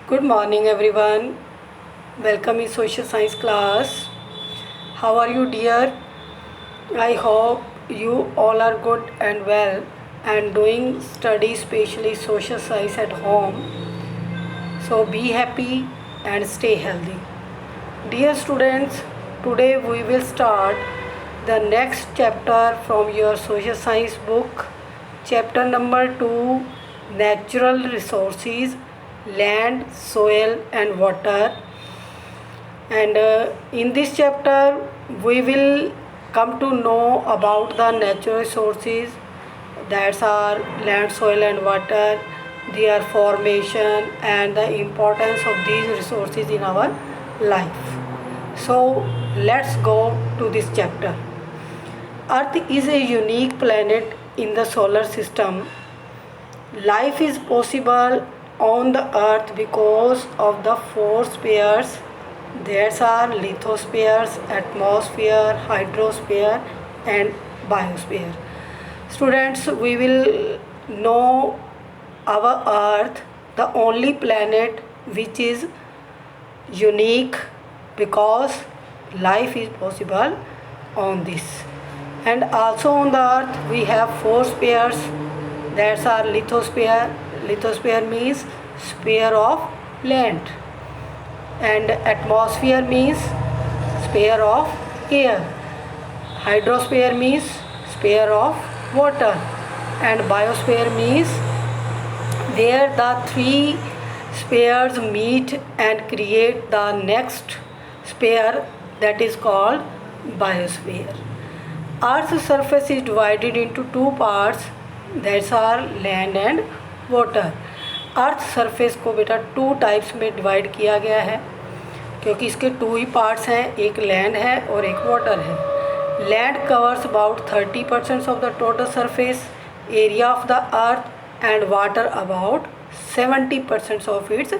Good morning, everyone. Welcome in social science class. How are you, dear? I hope you all are good and well and doing study, especially social science at home. So be happy and stay healthy. Dear students, today we will start the next chapter from your social science book, chapter number 2, Natural Resources, Land, Soil and Water. And in this chapter we will come to know about the natural resources, that are land, soil and water, their formation and the importance of these resources in our life. So let's go to this chapter. Earth is a unique planet in the solar system. Life is possible on the earth because of the four spheres. There are lithospheres, atmosphere, hydrosphere and biosphere. Students, we will know our earth, the only planet which is unique because life is possible on this. And also on the earth we have four spheres. That's our lithosphere. Lithosphere means sphere of land, and atmosphere means sphere of air. Hydrosphere means sphere of water, and biosphere means where the three spheres meet and create the next sphere, that is called biosphere. Earth's surface is divided into two parts, that are land and water. Earth surface को बेटा two types में divide किया गया है, क्योंकि इसके to he parts हैं, एक लैंड है और एक वाटर है. Land covers about 30% of the total surface area of the earth and water about 70% of its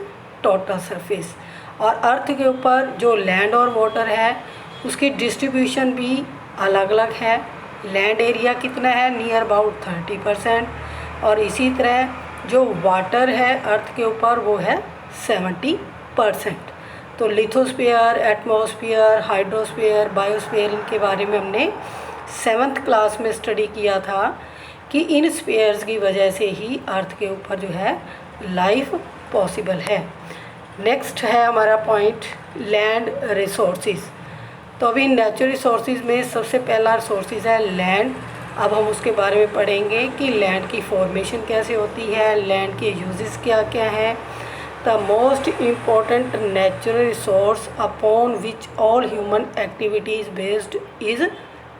total surface. और अर्थ के ऊपर जो लैंड और वाटर है उसकी डिस्ट्रीब्यूशन भी अलग अलग है. लैंड एरिया कितना है, नियर अबाउट 30%, और इसी तरह जो वाटर है अर्थ के ऊपर वो है 70%. तो लिथोस्फीयर, एटमॉस्फेयर, हाइड्रोस्फीयर, बायोस्फीयर, इनके बारे में हमने 7th क्लास में स्टडी किया था कि इन स्फीयर्स की वजह से ही अर्थ के ऊपर जो है लाइफ पॉसिबल है. नेक्स्ट है हमारा पॉइंट लैंड रिसोर्सेज. तो अभी नेचुरल रिसोर्सेज में सबसे पहला रिसोर्सेज है लैंड. अब हम उसके बारे में पढ़ेंगे कि लैंड की फॉर्मेशन कैसे होती है, लैंड के यूजेस क्या क्या हैं. The most important natural resource upon which all human activities based is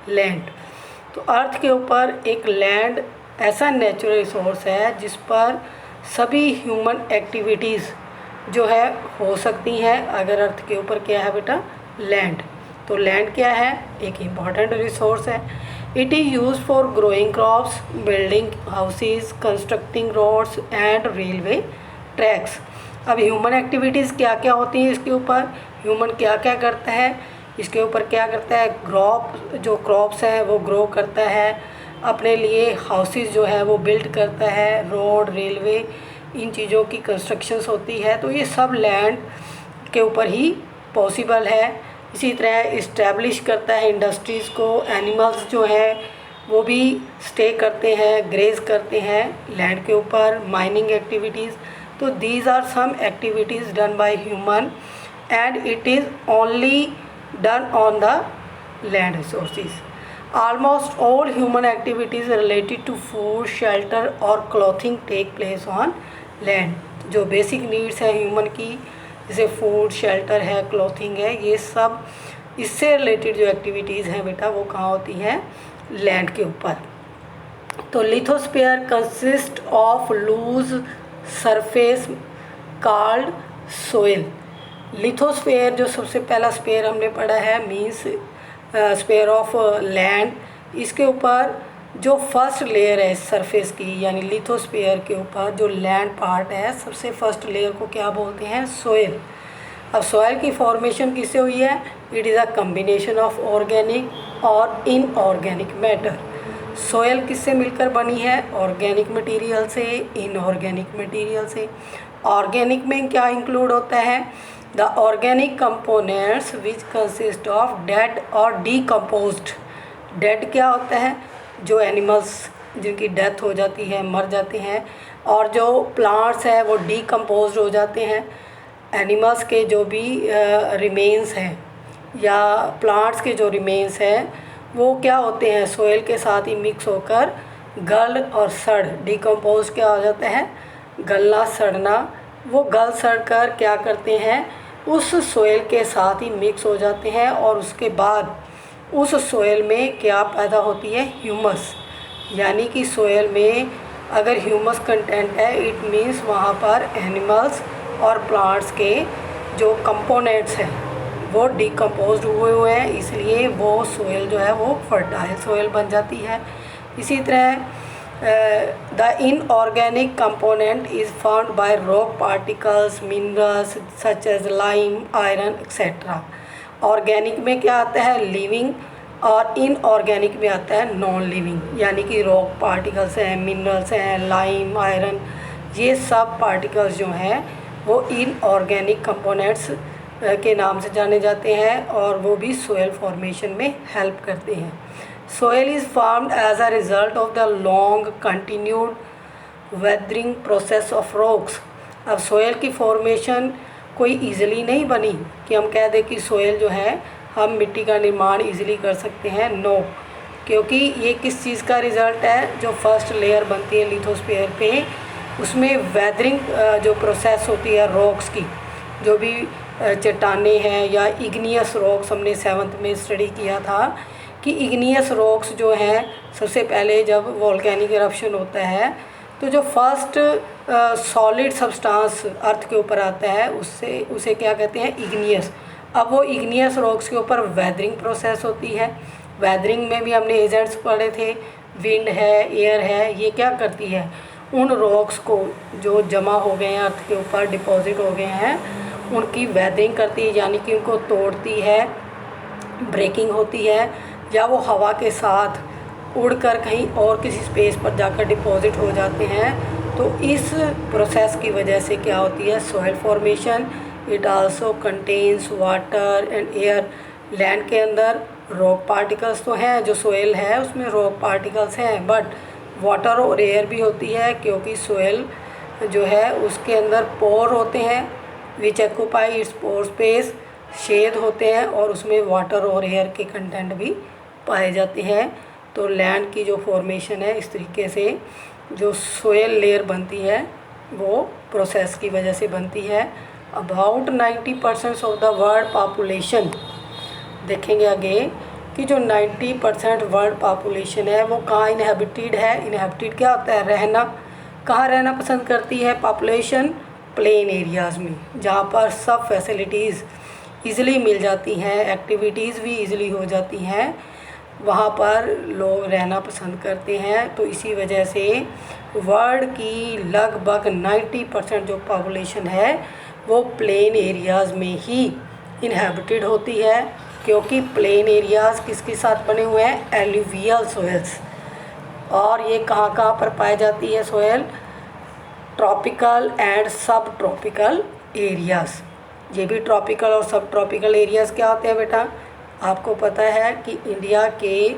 land. तो अर्थ के ऊपर एक लैंड ऐसा नेचुरल रिसोर्स है जिस पर सभी ह्यूमन एक्टिविटीज़ जो है हो सकती हैं अगर अर्थ के ऊपर क्या है बेटा, लैंड. तो लैंड क्या है, एक इम्पॉर्टेंट रिसोर्स है. It is use for growing crops, building houses, constructing roads and railway tracks. अब ह्यूमन एक्टिविटीज़ क्या क्या होती हैं इसके ऊपर, ह्यूमन क्या क्या करता है इसके ऊपर, क्या करता है, क्रॉप्स हैं वो ग्रो करता है, अपने लिए हाउसेज जो है वो बिल्ड करता है, रोड, रेलवे, इन चीज़ों की कंस्ट्रक्शंस होती है. तो ये सब लैंड के ऊपर ही पॉसिबल है. इसी तरह इस्टेब्लिश करता है इंडस्ट्रीज़ को. एनिमल्स जो हैं वो भी स्टे करते हैं, ग्रेज करते हैं लैंड के ऊपर. Mining activities. तो these are some activities done by human and it is only done on the land resources. Almost all human activities related to food, shelter और clothing take place on land. जो basic needs हैं human की, जैसे food, shelter है, clothing है, ये सब इससे रिलेटेड जो एक्टिविटीज़ हैं बेटा वो कहाँ होती हैं, लैंड के ऊपर. तो lithosphere consist of loose surface called soil. Lithosphere जो सबसे पहला स्फीयर हमने पढ़ा है मीन्स स्फीयर ऑफ लैंड. इसके ऊपर जो फर्स्ट लेयर है सरफेस की यानी लिथोस्फीयर के ऊपर जो लैंड पार्ट है, सबसे फर्स्ट लेयर को क्या बोलते हैं, सोइल. अब सॉइल की फॉर्मेशन किससे हुई है, it is a combination of organic और इनऑर्गेनिक मैटर. सोयल किससे मिलकर बनी है, ऑर्गेनिक मटेरियल से, इनऑर्गेनिक मटेरियल से. ऑर्गेनिक में क्या इंक्लूड होता है? The organic components which consist of dead और डीकम्पोज्ड। डेड क्या होता है? जो एनिमल्स जिनकी डेथ हो जाती है, मर जाते हैं, और जो प्लांट्स हैं वो डीकम्पोज्ड हो जाते हैं। एनिमल्स के जो भी रिमेन्स हैं या प्लांट्स के जो रिमेन्स हैं वो क्या होते हैं? सोइल के साथ ही मिक्स होकर गल और सड़, डिकम्पोज क्या हो जाता है? गलना, सड़ना। वो गल सड़ कर क्या करते हैं? उस सोइल के साथ ही मिक्स हो जाते हैं और उसके बाद उस सोइल में क्या पैदा होती है? ह्यूमस। यानी कि सोइल में अगर ह्यूमस कंटेंट है, इट मीन्स वहाँ पर एनिमल्स और प्लांट्स के जो कंपोनेंट्स हैं वो डिकम्पोज हुए हैं, इसलिए वो सोइल जो है वो फर्टाइल सोइल बन जाती है। इसी तरह the inorganic component is found by rock particles, minerals such as lime, iron etcetera. Organic में क्या आता है? लिविंग, और इनऑर्गेनिक में आता है नॉन लिविंग, यानी कि रॉक पार्टिकल्स हैं, मिनरल्स हैं, लाइम, आयरन, ये सब पार्टिकल्स जो हैं वो इनऑर्गेनिक कंपोनेंट्स के नाम से जाने जाते हैं और वो भी सोयल फॉर्मेशन में हेल्प करते हैं। Soil is formed as a result of the long continued weathering process of rocks. अब सोयल की फॉर्मेशन कोई ईज़िली नहीं बनी कि हम कह दें कि सोयल जो है हम मिट्टी का निर्माण ईज़िली कर सकते हैं। नो, क्योंकि ये किस चीज़ का रिज़ल्ट है? जो फर्स्ट लेयर बनती है लिथोस्फीयर पे, उसमें वेदरिंग जो प्रोसेस होती है रॉक्स की, जो भी चट्टानें हैं या इग्नियस रॉक्स, हमने 7th में स्टडी किया था कि इग्नियस रॉक्स जो हैं, सबसे पहले जब वोल्केनिक इरप्शन होता है तो जो फर्स्ट सॉलिड सब्सटेंस अर्थ के ऊपर आता है उसे क्या कहते हैं? इग्नियस। अब वो इग्नियस रॉक्स के ऊपर वेदरिंग प्रोसेस होती है। वेदरिंग में भी हमने एजेंट्स पढ़े थे, विंड है, एयर है, ये क्या करती है? उन रॉक्स को जो जमा हो गए हैं अर्थ के ऊपर, डिपॉजिट हो गए हैं, उनकी वेदरिंग करती है, यानी कि उनको तोड़ती है, ब्रेकिंग होती है, या वो हवा के साथ उड़कर कहीं और किसी स्पेस पर जाकर डिपॉजिट हो जाते हैं। तो इस प्रोसेस की वजह से क्या होती है? Soil formation. It also contains water and air. Land के अंदर रॉक पार्टिकल्स तो हैं, जो सोइल है उसमें रॉक पार्टिकल्स हैं, बट वाटर और एयर भी होती है, क्योंकि सोइल जो है उसके अंदर पोर होते हैं which occupy its pore space, छेद होते हैं और उसमें वाटर और एयर के कंटेंट भी पाए जाते हैं। तो लैंड की जो फॉर्मेशन है इस तरीके से जो सोयल लेयर बनती है वो प्रोसेस की वजह से बनती है। About 90% of the world population, देखेंगे आगे कि जो 90% वर्ल्ड पॉपुलेशन है वो कहाँ इनहेबिटेड है? इनहेबिटेड क्या होता है? रहना। कहाँ रहना पसंद करती है पॉपुलेशन? प्लेन एरियाज़ में, जहाँ पर सब फैसिलिटीज़ ईज़िली मिल जाती हैं, एक्टिविटीज़ भी ईज़िली हो जाती हैं, वहाँ पर लोग रहना पसंद करते हैं। तो इसी वजह से वर्ल्ड की लगभग 90% जो पॉपुलेशन है वो प्लेन एरियाज़ में ही इनहेबिटेड होती है, क्योंकि प्लेन एरियाज़ किसके साथ बने हुए हैं? Alluvial soils. और ये कहाँ कहाँ पर पाई जाती है सोइल? ट्रॉपिकल एंड सब ट्रॉपिकल एरियाज़। ये भी ट्रॉपिकल और सब ट्रॉपिकल एरियाज़ क्या होते हैं बेटा? आपको पता है कि इंडिया के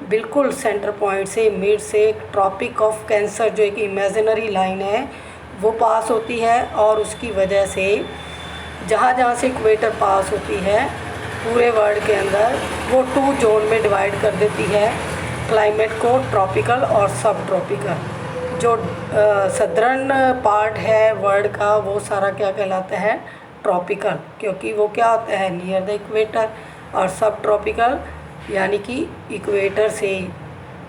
बिल्कुल सेंटर पॉइंट से, मिड से, ट्रॉपिक ऑफ कैंसर जो एक इमेजिनरी लाइन है वो पास होती है, और उसकी वजह से जहाँ जहाँ से इक्वेटर पास होती है पूरे वर्ल्ड के अंदर वो 2 जोन में डिवाइड कर देती है क्लाइमेट को, ट्रॉपिकल और सब ट्रॉपिकल। जो सदर्न पार्ट है वर्ल्ड का वो सारा क्या कहलाता है? ट्रॉपिकल, क्योंकि वो क्या होता है? Near the equator. और सब ट्रॉपिकल यानी कि इक्वेटर से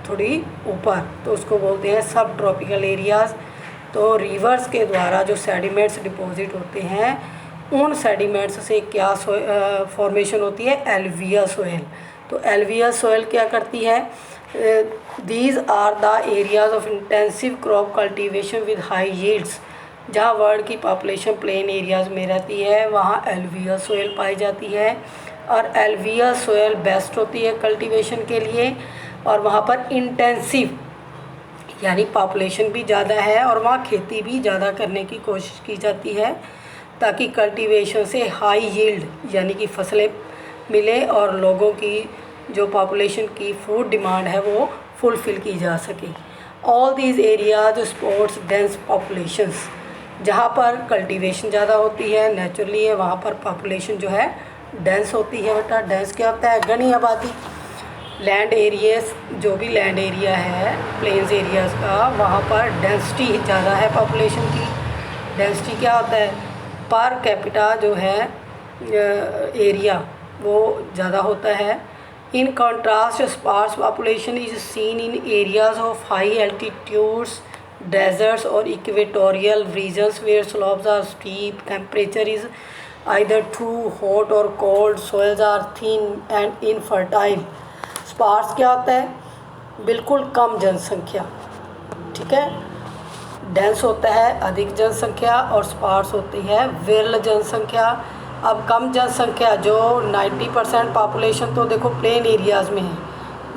थोड़ी ऊपर, तो उसको बोलते हैं सब ट्रॉपिकल एरियाज़। तो रिवर्स के द्वारा जो सेडिमेंट्स डिपॉजिट होते हैं उन सेडिमेंट्स से क्या फॉर्मेशन होती है? Alluvial soil. तो एलुवियल सोइल क्या करती है? These are the areas of intensive crop cultivation with high yields. जहाँ वर्ल्ड की पॉपुलेशन प्लेन एरियाज़ में रहती है वहाँ एलुवियल सोइल पाई जाती है, और एलुवियल सोइल बेस्ट होती है कल्टीवेशन के लिए। और वहाँ पर इंटेंसिव यानी पॉपुलेशन भी ज़्यादा है और वहाँ खेती भी ज़्यादा करने की कोशिश की जाती है ताकि कल्टीवेशन से हाई यील्ड यानी कि फसलें मिले और लोगों की जो पॉपुलेशन की फूड डिमांड है वो फुलफ़िल की जा सके। All these areas sports dense populations, जहाँ पर कल्टीवेशन ज़्यादा होती है नेचुरली है वहाँ पर पॉपुलेशन जो है डेंस होती है। बेटा डेंस क्या होता है? घनी आबादी। लैंड एरियाज, जो भी लैंड एरिया है प्लेन्स एरियाज़ का, वहाँ पर डेंसिटी ज़्यादा है पॉपुलेशन की। डेंसिटी क्या होता है? पर कैपिटा जो है एरिया वो ज़्यादा होता है। In contrast sparse population is seen in areas of high altitudes, deserts और equatorial regions where slopes are steep, temperature is either too hot और cold, soils are thin and infertile. Sparse क्या होता है? बिल्कुल कम जनसंख्या, ठीक है। डेंस होता है अधिक जनसंख्या और स्पार्स होती है विरल जनसंख्या। अब कम जनसंख्या जो 90% पॉपुलेशन तो देखो प्लेन एरियाज़ में है,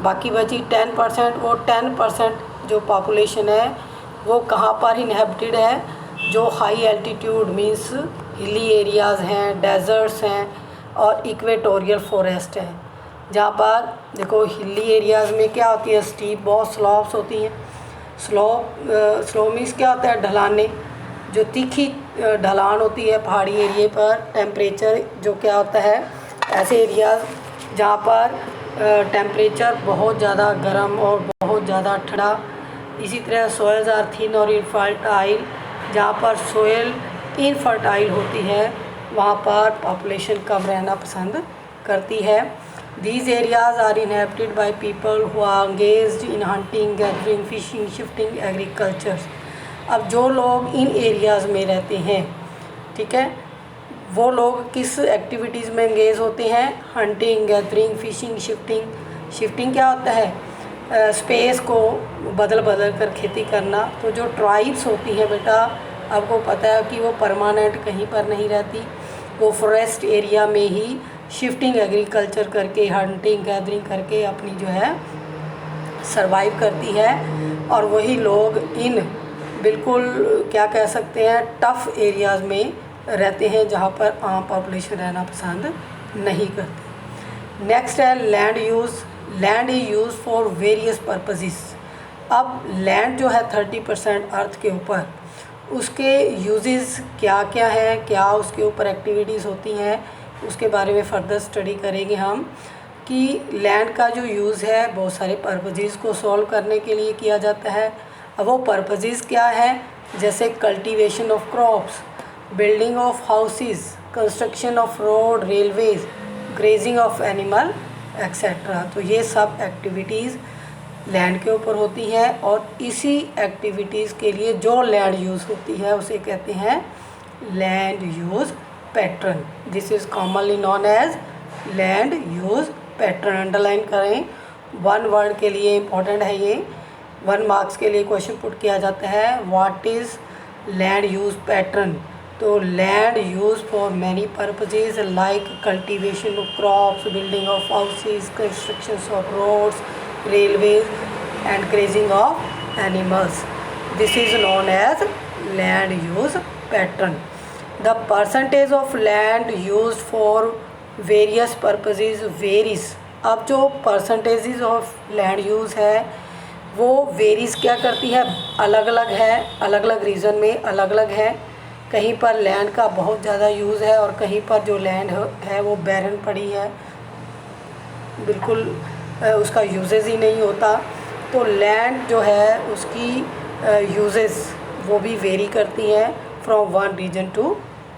बाकी बची 10%, वो 10% जो पॉपुलेशन है वो कहाँ पर इनहेबिटेड है? जो high altitude means hilly areas हैं, डेजर्ट्स हैं और इक्वेटोरियल फॉरेस्ट है। जहाँ पर देखो हिली एरियाज़ में क्या होती है? स्टीप बहुत स्लॉप्स होती हैं। स्लो मीन्स क्या होता है? ढलाने, जो तीखी ढलान होती है पहाड़ी एरिए पर। टेम्परेचर जो क्या होता है? ऐसे एरियाज़ जहाँ पर टेम्परेचर बहुत ज़्यादा गर्म और बहुत ज़्यादा ठंडा। इसी तरह सोइल्स आर थिन और इनफर्टाइल, जहाँ पर सोइल इनफर्टाइल होती है वहाँ पर पॉपुलेशन कम रहना पसंद करती है। These areas are inhabited by people who are engaged in hunting, gathering, fishing, shifting, agriculture। अब जो लोग इन एरियाज़ में रहते हैं, ठीक है, वो लोग किस एक्टिविटीज़ में एंगेज होते हैं? Hunting, gathering, fishing, shifting. Shifting क्या होता है? स्पेस को बदल कर खेती करना। तो जो ट्राइब्स होती हैं बेटा, आपको पता है कि वो परमानेंट कहीं पर नहीं रहती, वो फॉरेस्ट एरिया में ही शिफ्टिंग एग्रीकल्चर करके, हंटिंग गैदरिंग करके अपनी जो है सरवाइव करती है। और वही लोग इन बिल्कुल क्या कह सकते हैं टफ़ एरियाज़ में रहते हैं जहाँ पर आम पॉपुलेशन रहना पसंद नहीं करती। नेक्स्ट है land use. Land is use for various purposes. अब लैंड जो है 30% अर्थ के ऊपर, उसके यूजेस क्या क्या है, क्या उसके ऊपर एक्टिविटीज़ होती हैं, उसके बारे में फ़र्दर स्टडी करेंगे हम कि लैंड का जो यूज़ है बहुत सारे पर्पसेस को सॉल्व करने के लिए किया जाता है। अब वो पर्पसेस क्या है? जैसे cultivation of crops, building of houses, construction of road, railways, grazing of animal etcetera. तो ये सब एक्टिविटीज़ लैंड के ऊपर होती हैं और इसी एक्टिविटीज़ के लिए जो लैंड यूज़ होती है उसे कहते हैं land use pattern. This is commonly known as land use pattern. Underline करें, वन वर्ड के लिए इम्पोर्टेंट है ये, 1 मार्क्स के लिए क्वेश्चन पुट किया जाता है। What is land use pattern? तो land use for many purposes like cultivation of crops, building of houses, construction of roads, railways and grazing of animals. This is known as land use pattern. The percentage of land used for various purposes varies। अब जो percentages of land use है वो varies क्या करती है? अलग अलग है, अलग अलग रीजन में अलग अलग है। कहीं पर लैंड का बहुत ज़्यादा यूज़ है और कहीं पर जो लैंड है वो बैरन पड़ी है, बिल्कुल उसका यूजेस ही नहीं होता। तो लैंड जो है उसकी यूजेस वो भी वेरी करती हैं from one region to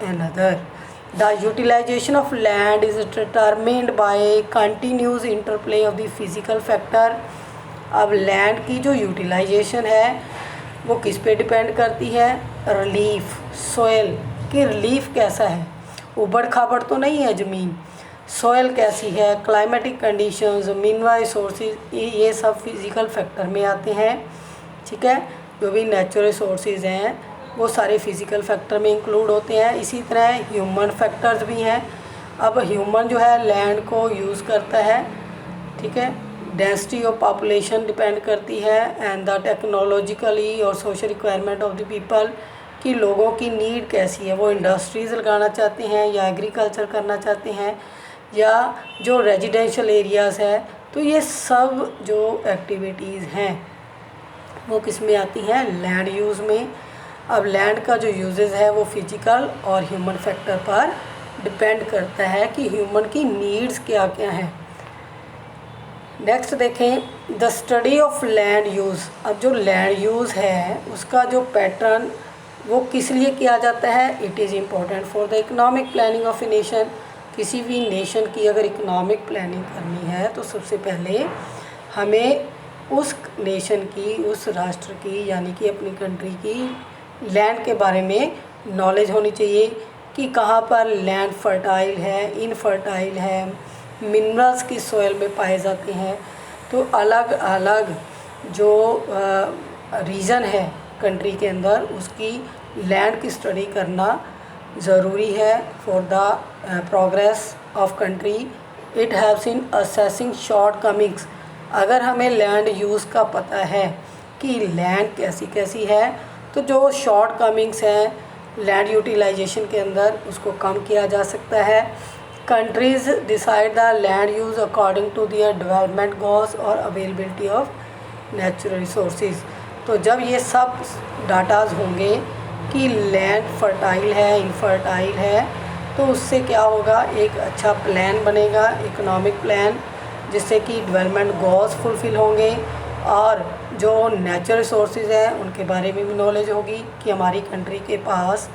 another। The utilization of land is determined by continuous interplay of the physical factor। अब लैंड की जो यूटिलाइजेशन है वो किस पे डिपेंड करती है? रिलीफ, सोयल की रिलीफ कैसा है, उबड़ खाबड़ तो नहीं है ज़मीन, सोयल कैसी है, क्लाइमेटिक कंडीशंस, मिनरल रिसोर्सेज, ये सब फिज़िकल फैक्टर में आते हैं। ठीक है, जो भी नेचुरल रिसोर्सेज हैं वो सारे फिज़िकल फैक्टर में इंक्लूड होते हैं। इसी तरह ह्यूमन फैक्टर्स भी हैं। अब ह्यूमन जो है लैंड को यूज़ करता है, ठीक है, डेंसिटी ऑफ पॉपुलेशन डिपेंड करती है, एंड द टेक्नोलॉजिकली और social requirement of the people, कि लोगों की नीड कैसी है, वो इंडस्ट्रीज़ लगाना चाहते हैं या एग्रीकल्चर करना चाहते हैं या जो रेजिडेंशियल एरियाज़ है। तो ये सब जो एक्टिविटीज़ हैं वो किस में आती हैं, लैंड यूज़ में। अब लैंड का जो यूजेस है वो फिजिकल और ह्यूमन फैक्टर पर डिपेंड करता है कि ह्यूमन की नीड्स क्या क्या हैं। नेक्स्ट देखें, the study of land use. अब जो लैंड यूज़ है उसका जो पैटर्न वो किस लिए किया जाता है, it is important for the economic planning of a nation. किसी भी नेशन की अगर इकोनॉमिक प्लानिंग करनी है तो सबसे पहले हमें उस नेशन की, उस राष्ट्र की, यानी कि अपनी कंट्री की लैंड के बारे में नॉलेज होनी चाहिए कि कहाँ पर लैंड फर्टाइल है, इनफर्टाइल है, मिनरल्स किस सॉइल में पाए जाते हैं। तो अलग अलग जो रीजन है कंट्री के अंदर उसकी लैंड की स्टडी करना ज़रूरी है for the progress of country. It helps in assessing shortcomings. अगर हमें लैंड यूज़ का पता है कि लैंड कैसी कैसी है तो जो शॉर्ट कमिंग्स हैं लैंड यूटिलाइजेशन के अंदर उसको कम किया जा सकता है। Countries decide the land use according to their development goals और अवेलेबिलिटी ऑफ नेचुरल रिसोर्सेज। तो जब ये सब डाटाज होंगे कि लैंड फर्टाइल है, इनफर्टाइल है, तो उससे क्या होगा, एक अच्छा प्लान बनेगा, इकोनॉमिक प्लान, जिससे कि डेवलपमेंट गोल्स फुलफ़िल होंगे और जो नेचुरल रिसोर्सेज हैं उनके बारे में भी नॉलेज होगी कि हमारी कंट्री के पास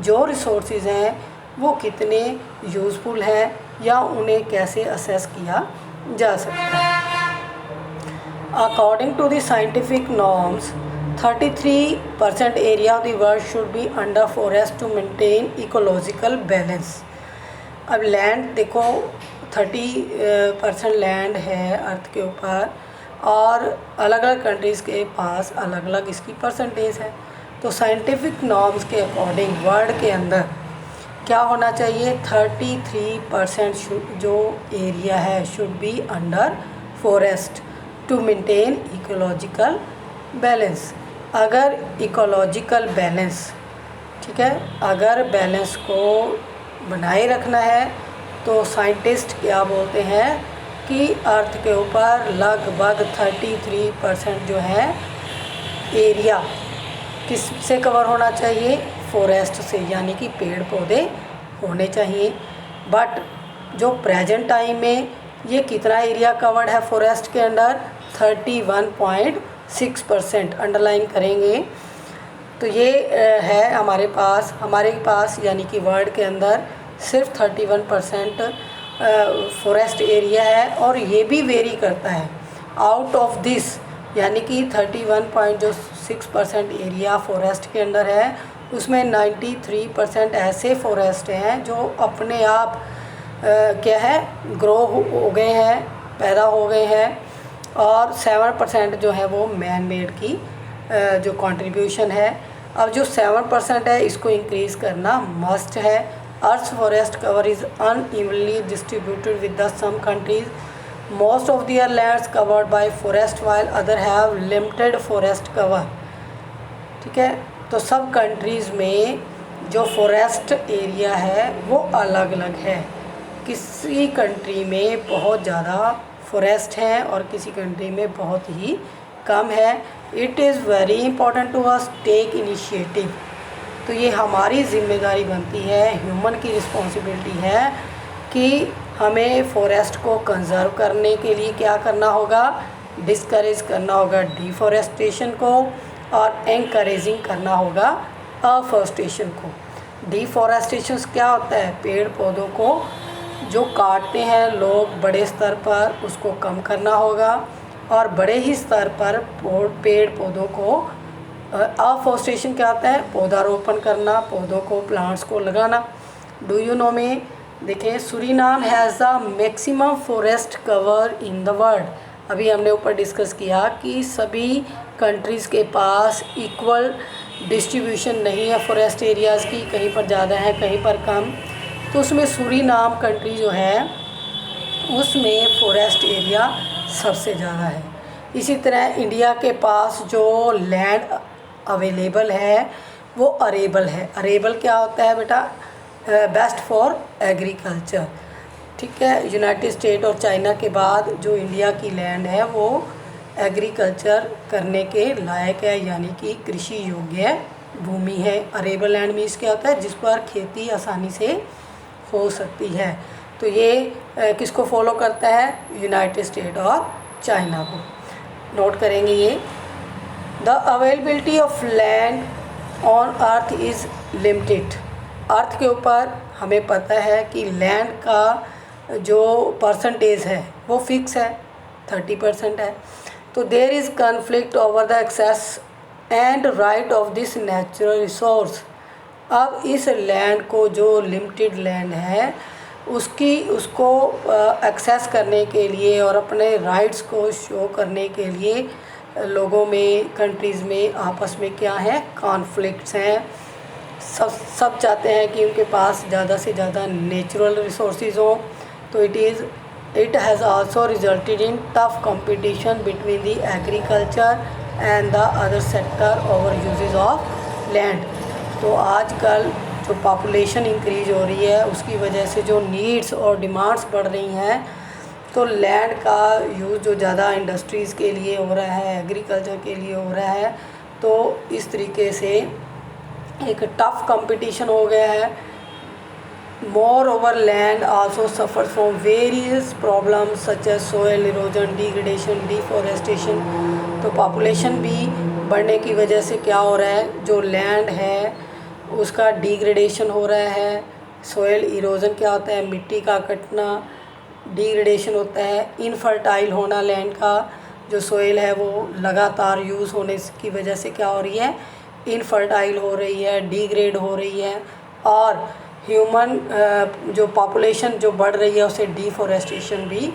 जो रिसोर्सेज हैं वो कितने यूज़फुल हैं या उन्हें कैसे असेस किया जा सकता है। According to the scientific norms 33% area of the world should be under forest to maintain ecological balance. अब लैंड देखो 30% लैंड है अर्थ के ऊपर और अलग अलग कंट्रीज़ के पास अलग अलग इसकी परसेंटेज है। तो साइंटिफिक नॉर्म्स के अकॉर्डिंग वर्ल्ड के अंदर क्या होना चाहिए, 33% जो एरिया है should be under forest to maintain ecological balance. अगर इकोलॉजिकल बैलेंस, ठीक है, अगर बैलेंस को बनाए रखना है तो साइंटिस्ट क्या बोलते हैं कि अर्थ के ऊपर लगभग 33% जो है एरिया किस से कवर होना चाहिए, फॉरेस्ट से, यानी कि पेड़ पौधे होने चाहिए। बट जो प्रेजेंट टाइम में ये कितना एरिया कवर्ड है फॉरेस्ट के अंडर, 31.6%। अंडरलाइन करेंगे तो ये है हमारे पास यानी कि वर्ल्ड के अंदर सिर्फ 31% फॉरेस्ट एरिया है और ये भी वेरी करता है। आउट ऑफ दिस यानी कि 31.6% एरिया फॉरेस्ट के अंदर है, उसमें 93% ऐसे फॉरेस्ट हैं जो अपने आप क्या है ग्रो हो गए हैं, पैदा हो गए हैं, और 7% जो है वो मैन मेड की जो कंट्रीब्यूशन है। अब जो 7% है इसको इंक्रीज़ करना मस्ट है। Earth's forest cover is unevenly distributed with the some countries most of their lands covered by forest while other have limited forest cover। ठीक है, तो सब कंट्रीज़ में जो फॉरेस्ट एरिया है वो अलग अलग है। किसी कंट्री में बहुत ज़्यादा फॉरेस्ट है और किसी कंट्री में बहुत ही कम है। It is very important to us take initiative. तो ये हमारी ज़िम्मेदारी बनती है, ह्यूमन की रिस्पॉन्सिबिलिटी है कि हमें फॉरेस्ट को कंजर्व करने के लिए क्या करना होगा, डिस्करेज करना होगा डिफॉरेस्टेशन को और एनकरेजिंग करना होगा अफॉरेस्टेशन को। डिफॉरेस्टेशन क्या होता है, पेड़ पौधों को जो काटते हैं लोग बड़े स्तर पर उसको कम करना होगा और बड़े ही स्तर पर पेड़ पौधों को अफॉरेस्टेशन क्या होता है, पौधारोपण करना, पौधों को, प्लांट्स को लगाना। डू यू नो में देखें, Suriname has the maximum forest cover in the world. अभी हमने ऊपर डिस्कस किया कि सभी कंट्रीज़ के पास इक्वल डिस्ट्रीब्यूशन नहीं है फॉरेस्ट एरियाज़ की, कहीं पर ज़्यादा है कहीं पर कम। तो उसमें सूरीनाम कंट्री जो है उसमें फॉरेस्ट एरिया सबसे ज़्यादा है। इसी तरह इंडिया के पास जो लैंड अवेलेबल है वो अरेबल है। अरेबल क्या होता है बेटा? Best for agriculture. ठीक है, यूनाइटेड स्टेट और चाइना के बाद जो इंडिया की लैंड है वो एग्रीकल्चर करने के लायक है, यानी कि कृषि योग्य भूमि है। अरेबल लैंड मीन्स क्या होता है? जिस पर खेती आसानी से हो सकती है। तो ये किसको फॉलो करता है? यूनाइटेड स्टेट और चाइना को। नोट करेंगे ये। The availability of land on earth is limited. Earth के ऊपर हमें पता है कि लैंड का जो परसेंटेज है वो फिक्स है, 30% है। तो there is conflict over the access and right of this natural resource. अब इस लैंड को, जो लिमिटेड लैंड है, उसको एक्सेस करने के लिए और अपने राइट्स को शो करने के लिए लोगों में, कंट्रीज़ में आपस में क्या है? कॉन्फ्लिक्ट्स हैं। सब चाहते हैं कि उनके पास ज़्यादा से ज़्यादा नेचुरल रिसोर्सेज हो। तो it has also resulted in tough competition between the agriculture and the other sector over uses of land. तो आजकल जो पॉपुलेशन इंक्रीज हो रही है उसकी वजह से जो नीड्स और डिमांड्स बढ़ रही हैं, तो लैंड का यूज़ जो ज़्यादा इंडस्ट्रीज़ के लिए हो रहा है, एग्रीकल्चर के लिए हो रहा है, तो इस तरीके से एक टफ कंपटीशन हो गया है। Moreover land also suffer from various problems such as soil erosion, degradation, deforestation. तो पॉपुलेशन भी बढ़ने की वजह से क्या हो रहा है? जो लैंड है उसका डिग्रेडेशन हो रहा है। सोयल इरोजन क्या होता है? मिट्टी का कटना। डिग्रेडेशन होता है इनफर्टाइल होना लैंड का। जो सोयल है वो लगातार यूज़ होने की वजह से क्या हो रही है? इनफर्टाइल हो रही है, डिग्रेड हो रही है। और ह्यूमन जो पॉपुलेशन जो बढ़ रही है उसे डिफॉरेस्टेशन भी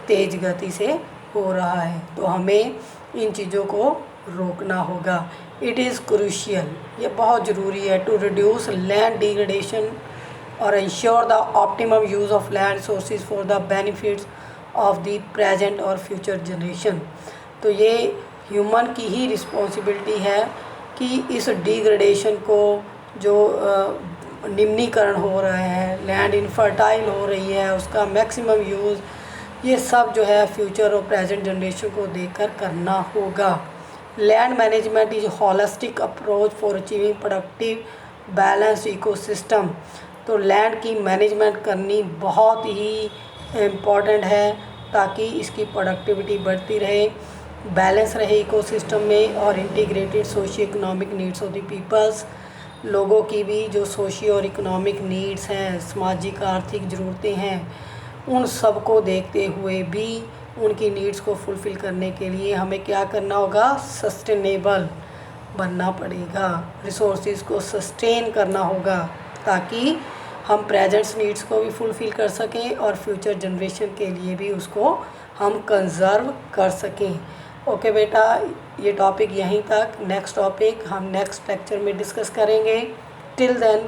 तेज़ गति से हो रहा है। तो हमें इन चीज़ों को रोकना होगा। इट इज़ क्रूशियल, ये बहुत ज़रूरी है, टू रिड्यूस लैंड डिग्रेडेशन और ensure the optimum use of land sources for the benefits of the present और फ्यूचर जनरेशन। तो ये ह्यूमन की ही रिस्पॉन्सिबिलिटी है कि इस डिग्रेडेशन को, जो निम्नीकरण हो रहा है, लैंड इनफर्टाइल हो रही है, उसका मैक्सिमम यूज़, ये सब जो है फ्यूचर और प्रेजेंट जनरेशन को देखकर करना होगा। Land management is holistic approach for achieving productive balance ecosystem. तो लैंड की मैनेजमेंट करनी बहुत ही इम्पॉर्टेंट है ताकि इसकी प्रोडक्टिविटी बढ़ती रहे, बैलेंस रहे इकोसिस्टम में, और integrated socio economic needs of the peoples. लोगों की भी जो सोशियो और इकोनॉमिक नीड्स हैं, सामाजिक आर्थिक ज़रूरतें हैं, उन सब को देखते हुए भी उनकी नीड्स को फुलफ़िल करने के लिए हमें क्या करना होगा? सस्टेनेबल बनना पड़ेगा, रिसोर्सेज को सस्टेन करना होगा ताकि हम प्रेजेंट्स नीड्स को भी फुलफ़िल कर सकें और फ्यूचर जनरेशन के लिए भी उसको हम कंजर्व कर सकें। ओके बेटा, ये टॉपिक यहीं तक। नेक्स्ट टॉपिक हम नेक्स्ट लेक्चर में डिस्कस करेंगे। Till then